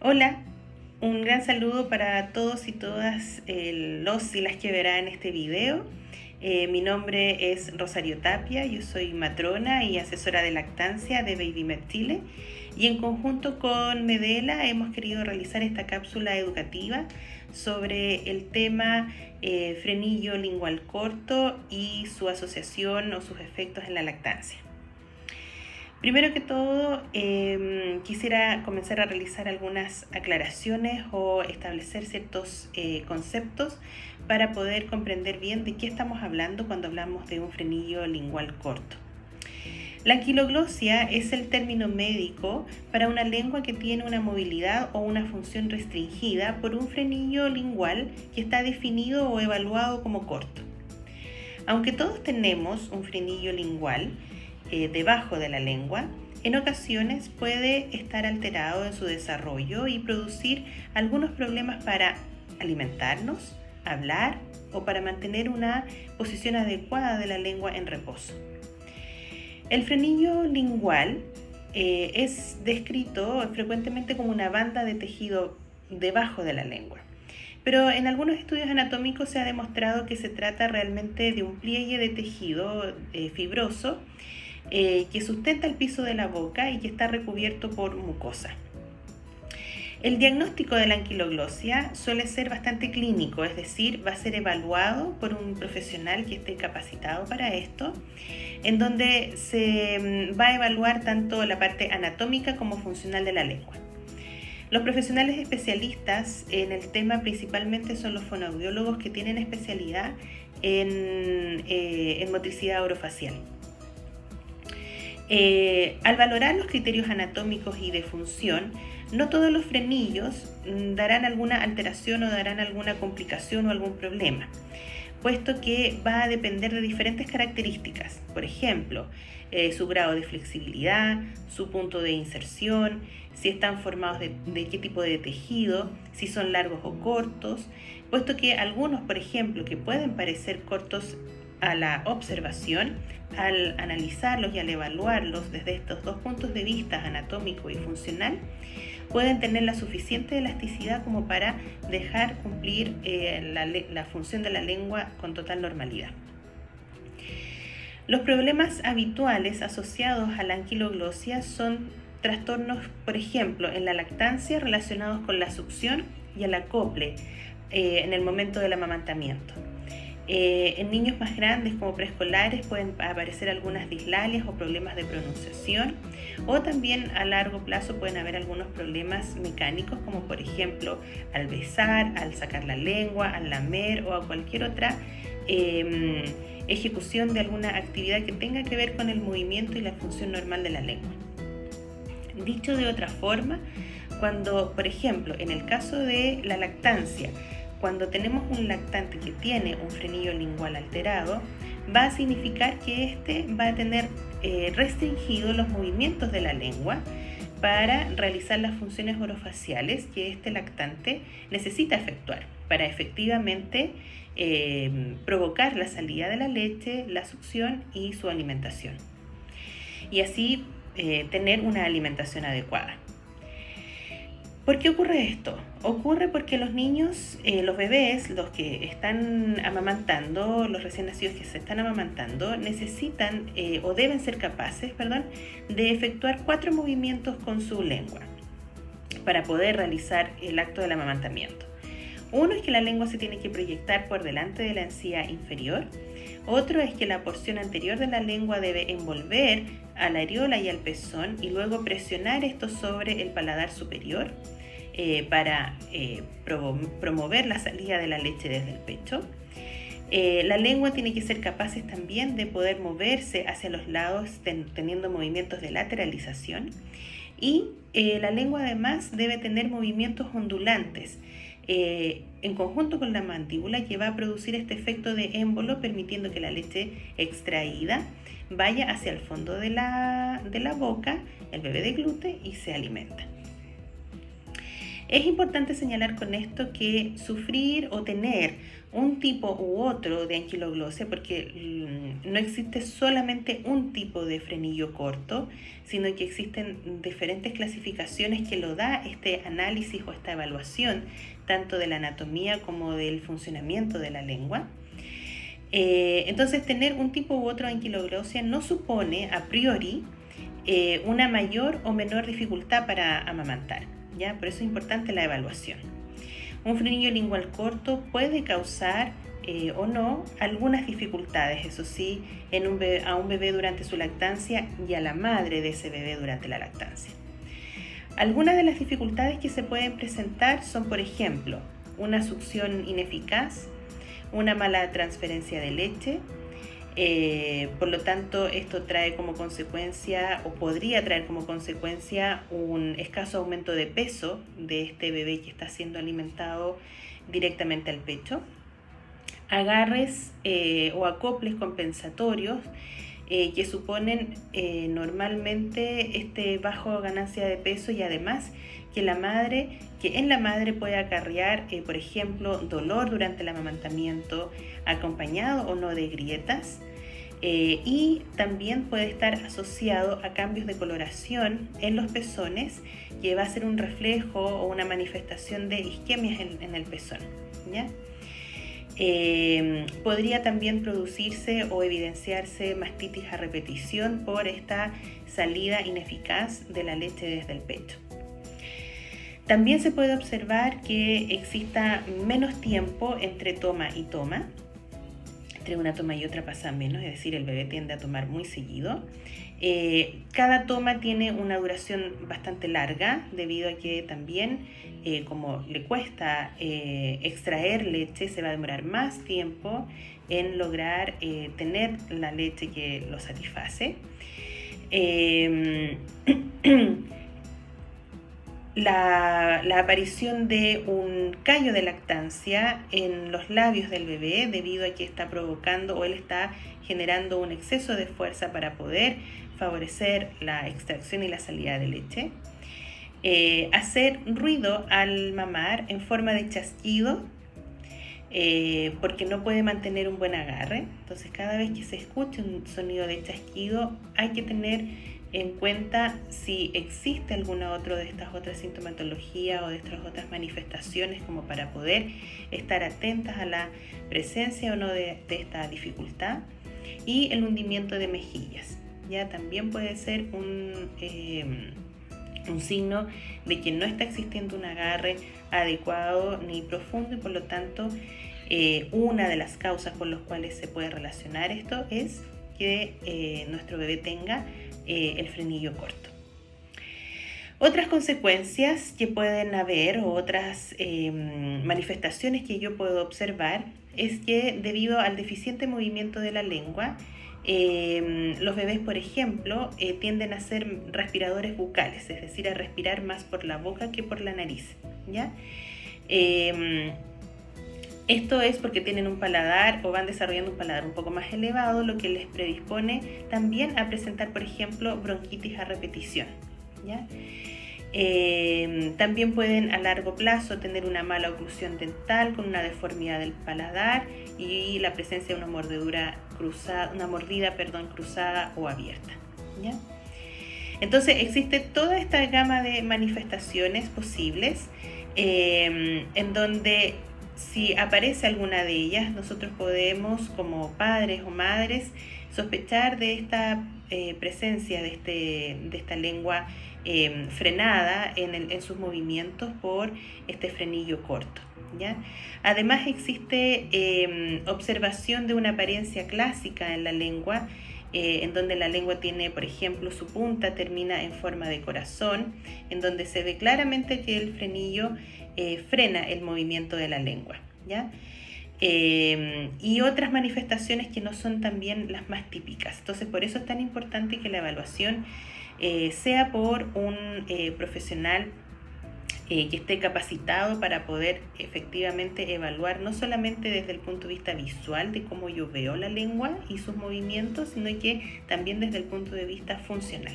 Hola, un gran saludo para todos y todas los y las que verán este video. Mi nombre es Rosario Tapia, yo soy matrona y asesora de lactancia de BabyMed Chile y en conjunto con Medela hemos querido realizar esta cápsula educativa sobre el tema frenillo lingual corto y su asociación o sus efectos en la lactancia. Primero que todo, quisiera comenzar a realizar algunas aclaraciones o establecer ciertos conceptos para poder comprender bien de qué estamos hablando cuando hablamos de un frenillo lingual corto. La anquiloglosia es el término médico para una lengua que tiene una movilidad o una función restringida por un frenillo lingual que está definido o evaluado como corto. Aunque todos tenemos un frenillo lingual, debajo de la lengua, en ocasiones puede estar alterado en su desarrollo y producir algunos problemas para alimentarnos, hablar o para mantener una posición adecuada de la lengua en reposo. El frenillo lingual es descrito frecuentemente como una banda de tejido debajo de la lengua. Pero en algunos estudios anatómicos se ha demostrado que se trata realmente de un pliegue de tejido fibroso que sustenta el piso de la boca y que está recubierto por mucosa. El diagnóstico de la anquiloglosia suele ser bastante clínico, es decir, va a ser evaluado por un profesional que esté capacitado para esto, en donde se va a evaluar tanto la parte anatómica como funcional de la lengua. Los profesionales especialistas en el tema principalmente son los fonoaudiólogos que tienen especialidad en motricidad orofacial. Al valorar los criterios anatómicos y de función, no todos los frenillos darán alguna alteración o darán alguna complicación o algún problema, puesto que va a depender de diferentes características, por ejemplo, su grado de flexibilidad, su punto de inserción, si están formados de qué tipo de tejido, si son largos o cortos, puesto que algunos, por ejemplo, que pueden parecer cortos a la observación, al analizarlos y al evaluarlos desde estos dos puntos de vista, anatómico y funcional, pueden tener la suficiente elasticidad como para dejar cumplir la función de la lengua con total normalidad. Los problemas habituales asociados a la anquiloglosia son trastornos, por ejemplo, en la lactancia relacionados con la succión y el acople en el momento del amamantamiento. En niños más grandes como preescolares pueden aparecer algunas dislalias o problemas de pronunciación, o también a largo plazo pueden haber algunos problemas mecánicos como por ejemplo al besar, al sacar la lengua, al lamer o a cualquier otra ejecución de alguna actividad que tenga que ver con el movimiento y la función normal de la lengua. Dicho de otra forma, cuando por ejemplo en el caso de la lactancia, cuando tenemos un lactante que tiene un frenillo lingual alterado, va a significar que éste va a tener restringidos los movimientos de la lengua para realizar las funciones orofaciales que este lactante necesita efectuar para efectivamente provocar la salida de la leche, la succión y su alimentación. Y así tener una alimentación adecuada. ¿Por qué ocurre esto? Ocurre porque los niños, los bebés, los que están amamantando, los recién nacidos que se están amamantando, necesitan o deben ser capaces, de efectuar 4 movimientos con su lengua para poder realizar el acto del amamantamiento. Uno es que la lengua se tiene que proyectar por delante de la encía inferior. Otro es que la porción anterior de la lengua debe envolver a la areola y al pezón y luego presionar esto sobre el paladar superior para promover la salida de la leche desde el pecho. La lengua tiene que ser capaz también de poder moverse hacia los lados teniendo movimientos de lateralización y la lengua además debe tener movimientos ondulantes en conjunto con la mandíbula que va a producir este efecto de émbolo permitiendo que la leche extraída vaya hacia el fondo de la boca, el bebé deglute y se alimenta. Es importante señalar con esto que sufrir o tener un tipo u otro de anquiloglosia, porque no existe solamente un tipo de frenillo corto, sino que existen diferentes clasificaciones que lo da este análisis o esta evaluación, tanto de la anatomía como del funcionamiento de la lengua. Entonces, tener un tipo u otro de anquiloglosia no supone a priori una mayor o menor dificultad para amamantar, ¿ya? Por eso es importante la evaluación. Un frenillo lingual corto puede causar o no algunas dificultades, eso sí, a un bebé durante su lactancia y a la madre de ese bebé durante la lactancia. Algunas de las dificultades que se pueden presentar son, por ejemplo, una succión ineficaz, una mala transferencia de leche. Por lo tanto, esto trae como consecuencia, o podría traer como consecuencia, un escaso aumento de peso de este bebé que está siendo alimentado directamente al pecho. Agarres o acoples compensatorios que suponen normalmente bajo ganancia de peso, y además que en la madre puede acarrear, por ejemplo, dolor durante el amamantamiento, acompañado o no de grietas, y también puede estar asociado a cambios de coloración en los pezones, que va a ser un reflejo o una manifestación de isquemias en el pezón, ¿ya? Podría también producirse o evidenciarse mastitis a repetición por esta salida ineficaz de la leche desde el pecho. También se puede observar que exista menos tiempo entre toma y toma. Entre una toma y otra pasa menos, es decir, el bebé tiende a tomar muy seguido. Cada toma tiene una duración bastante larga, debido a que también, como le cuesta extraer leche, se va a demorar más tiempo en lograr tener la leche que lo satisface. La aparición de un callo de lactancia en los labios del bebé, debido a que está provocando o él está generando un exceso de fuerza para poder favorecer la extracción y la salida de leche. Hacer ruido al mamar en forma de chasquido, porque no puede mantener un buen agarre. Entonces, cada vez que se escuche un sonido de chasquido, hay que tener en cuenta si existe alguna otra de estas otras sintomatologías o de estas otras manifestaciones, como para poder estar atentas a la presencia o no de esta dificultad. Y el hundimiento de mejillas, ya también puede ser un signo de que no está existiendo un agarre adecuado ni profundo, y por lo tanto una de las causas por las cuales se puede relacionar esto es que nuestro bebé tenga el frenillo corto. Otras consecuencias que pueden haber, o otras manifestaciones que yo puedo observar, es que debido al deficiente movimiento de la lengua, los bebés, por ejemplo, tienden a ser respiradores bucales, es decir, a respirar más por la boca que por la nariz, ¿ya? Esto es porque tienen un paladar o van desarrollando un paladar un poco más elevado, lo que les predispone también a presentar, por ejemplo, bronquitis a repetición, ¿ya? También pueden a largo plazo tener una mala oclusión dental con una deformidad del paladar y la presencia de una mordida cruzada o abierta, ¿ya? Entonces existe toda esta gama de manifestaciones posibles, en donde, si aparece alguna de ellas, nosotros podemos, como padres o madres, sospechar de esta presencia de esta lengua frenada en sus movimientos por este frenillo corto, ¿ya? Además, existe observación de una apariencia clásica en la lengua, en donde la lengua tiene, por ejemplo, su punta termina en forma de corazón, en donde se ve claramente que el frenillo frena el movimiento de la lengua, ¿ya? Y otras manifestaciones que no son también las más típicas. Entonces, por eso es tan importante que la evaluación sea por un profesional que esté capacitado para poder efectivamente evaluar, no solamente desde el punto de vista visual de cómo yo veo la lengua y sus movimientos, sino que también desde el punto de vista funcional.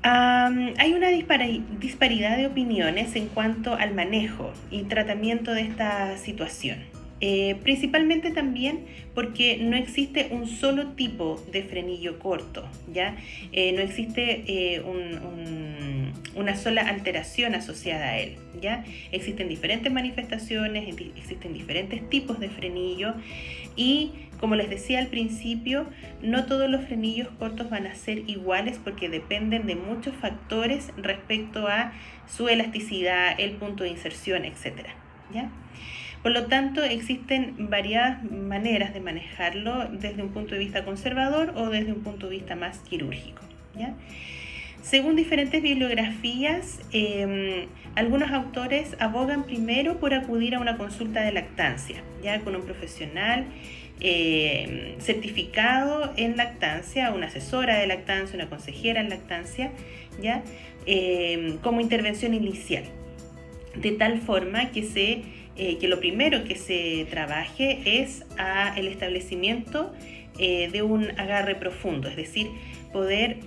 Hay una disparidad de opiniones en cuanto al manejo y tratamiento de esta situación. Principalmente también porque no existe un solo tipo de frenillo corto, ¿ya? No existe una sola alteración asociada a él, ¿ya? Existen diferentes manifestaciones, existen diferentes tipos de frenillo y, como les decía al principio, no todos los frenillos cortos van a ser iguales porque dependen de muchos factores respecto a su elasticidad, el punto de inserción, etc., ¿ya? Por lo tanto, existen variadas maneras de manejarlo desde un punto de vista conservador o desde un punto de vista más quirúrgico, ¿ya? Según diferentes bibliografías, algunos autores abogan primero por acudir a una consulta de lactancia, ya con un profesional certificado en lactancia, una asesora de lactancia, una consejera en lactancia, ya como intervención inicial, de tal forma que lo primero que se trabaje es el establecimiento de un agarre profundo, es decir, poder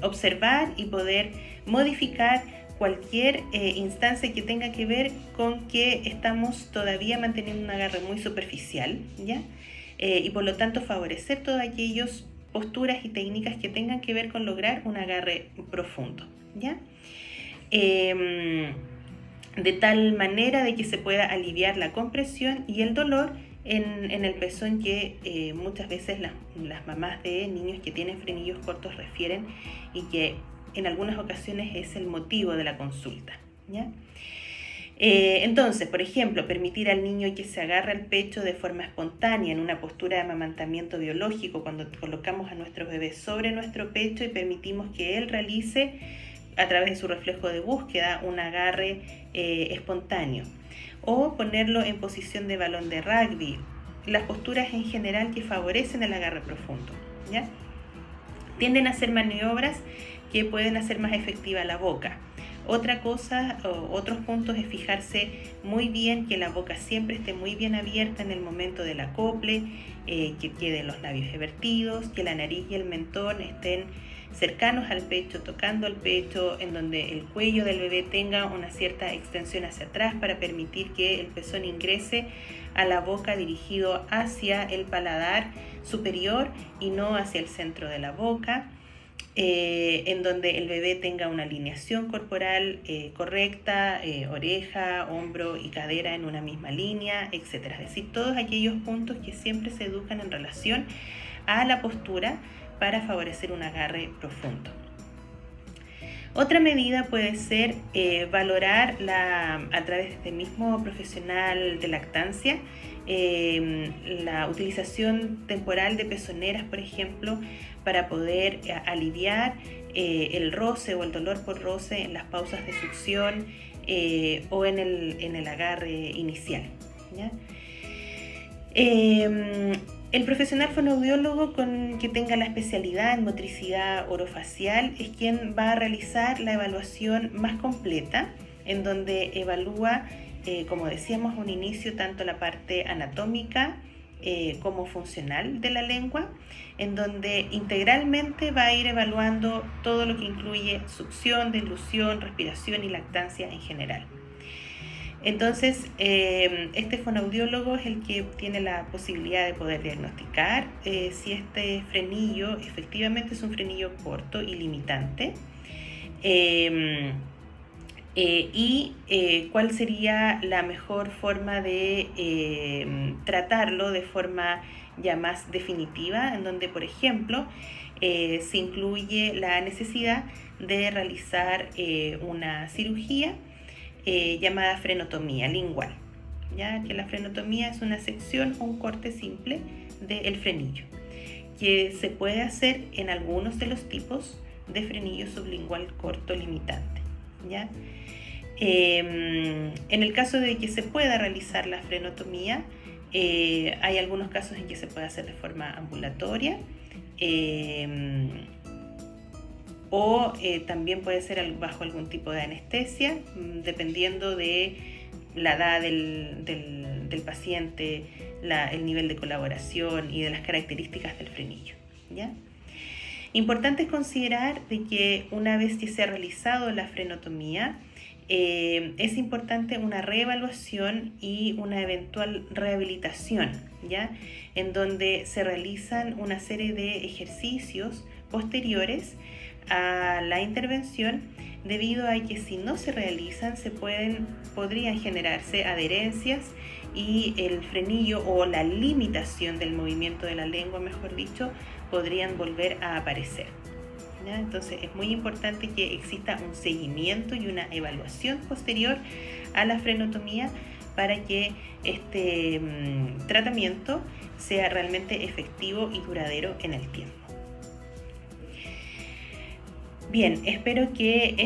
observar y poder modificar cualquier instancia que tenga que ver con que estamos todavía manteniendo un agarre muy superficial, ¿ya? Y por lo tanto favorecer todas aquellas posturas y técnicas que tengan que ver con lograr un agarre profundo, ¿ya? De tal manera de que se pueda aliviar la compresión y el dolor en el pezón que muchas veces las mamás de niños que tienen frenillos cortos refieren y que en algunas ocasiones es el motivo de la consulta, ¿ya? Entonces, por ejemplo, permitir al niño que se agarre al pecho de forma espontánea en una postura de amamantamiento biológico, cuando colocamos a nuestro bebé sobre nuestro pecho y permitimos que él realice a través de su reflejo de búsqueda un agarre espontáneo, o ponerlo en posición de balón de rugby, las posturas en general que favorecen el agarre profundo, ¿ya? Tienden a ser maniobras que pueden hacer más efectiva la boca. Otra cosa, otros puntos es fijarse muy bien que la boca siempre esté muy bien abierta en el momento del acople, que queden los labios evertidos, que la nariz y el mentón estén cercanos al pecho, tocando el pecho, en donde el cuello del bebé tenga una cierta extensión hacia atrás para permitir que el pezón ingrese a la boca dirigido hacia el paladar superior y no hacia el centro de la boca. En donde el bebé tenga una alineación corporal correcta, oreja, hombro y cadera en una misma línea, etc. Es decir, todos aquellos puntos que siempre se educan en relación a la postura para favorecer un agarre profundo. Otra medida puede ser valorar a través del mismo profesional de lactancia la utilización temporal de pezoneras, por ejemplo, para poder aliviar el roce o el dolor por roce en las pausas de succión o en el agarre inicial, ¿ya? El profesional fonoaudiólogo que tenga la especialidad en motricidad orofacial es quien va a realizar la evaluación más completa, en donde evalúa, como decíamos a un inicio, tanto la parte anatómica como funcional de la lengua, en donde integralmente va a ir evaluando todo lo que incluye succión, deglución, respiración y lactancia en general. Entonces, este fonoaudiólogo es el que tiene la posibilidad de poder diagnosticar si este frenillo efectivamente es un frenillo corto y limitante, y cuál sería la mejor forma de tratarlo de forma ya más definitiva, en donde, por ejemplo, se incluye la necesidad de realizar una cirugía llamada frenotomía lingual, ya que la frenotomía es una sección o un corte simple del frenillo, que se puede hacer en algunos de los tipos de frenillo sublingual corto limitante, ¿ya? En el caso de que se pueda realizar la frenotomía, hay algunos casos en que se puede hacer de forma ambulatoria, o también puede ser bajo algún tipo de anestesia, dependiendo de la edad del paciente, el nivel de colaboración y de las características del frenillo, ¿ya? Importante es considerar de que una vez que se ha realizado la frenotomía, es importante una reevaluación y una eventual rehabilitación, ¿ya? En donde se realizan una serie de ejercicios posteriores a la intervención, debido a que si no se realizan podrían generarse adherencias y el frenillo o la limitación del movimiento de la lengua, mejor dicho, podrían volver a aparecer. ¿Ya? Entonces es muy importante que exista un seguimiento y una evaluación posterior a la frenotomía para que este tratamiento sea realmente efectivo y duradero en el tiempo. Bien, espero que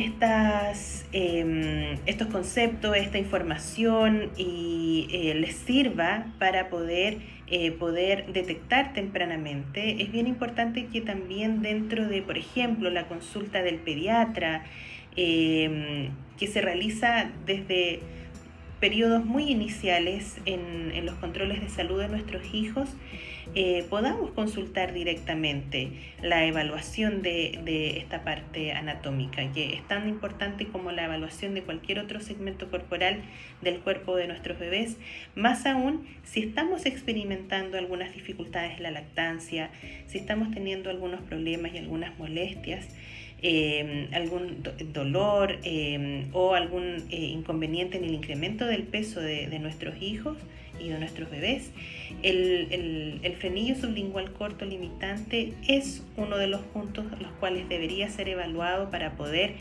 estos conceptos, esta información les sirva para poder detectar tempranamente. Es bien importante que también dentro de, por ejemplo, la consulta del pediatra, que se realiza desde periodos muy iniciales en los controles de salud de nuestros hijos, podamos consultar directamente la evaluación de esta parte anatómica, que es tan importante como la evaluación de cualquier otro segmento corporal del cuerpo de nuestros bebés, más aún si estamos experimentando algunas dificultades en la lactancia, si estamos teniendo algunos problemas y algunas molestias, algún dolor o algún inconveniente en el incremento del peso de nuestros hijos y de nuestros bebés. El frenillo sublingual corto limitante es uno de los puntos los cuales debería ser evaluado para poder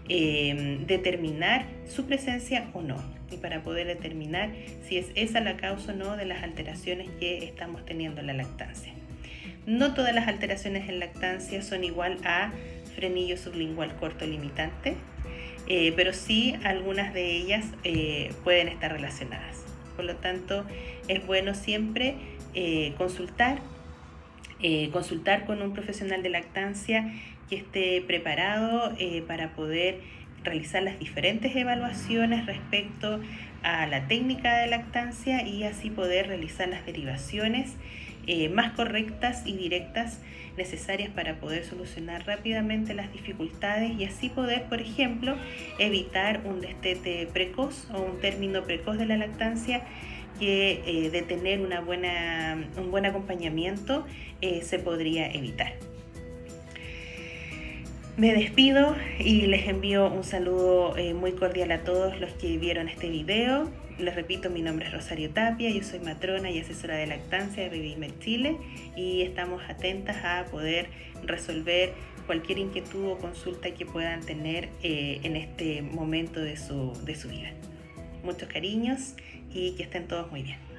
determinar su presencia o no, y para poder determinar si es esa la causa o no de las alteraciones que estamos teniendo en la lactancia. No todas las alteraciones en lactancia son igual a frenillo sublingual corto limitante, pero sí algunas de ellas pueden estar relacionadas. Por lo tanto, es bueno siempre consultar con un profesional de lactancia que esté preparado para poder realizar las diferentes evaluaciones respecto a la técnica de lactancia y así poder realizar las derivaciones más correctas y directas necesarias para poder solucionar rápidamente las dificultades y así poder, por ejemplo, evitar un destete precoz o un término precoz de la lactancia, que de tener un buen acompañamiento se podría evitar. Me despido y les envío un saludo muy cordial a todos los que vieron este video. Les repito, mi nombre es Rosario Tapia, yo soy matrona y asesora de lactancia de Babymed Chile y estamos atentas a poder resolver cualquier inquietud o consulta que puedan tener en este momento de su vida. Muchos cariños y que estén todos muy bien.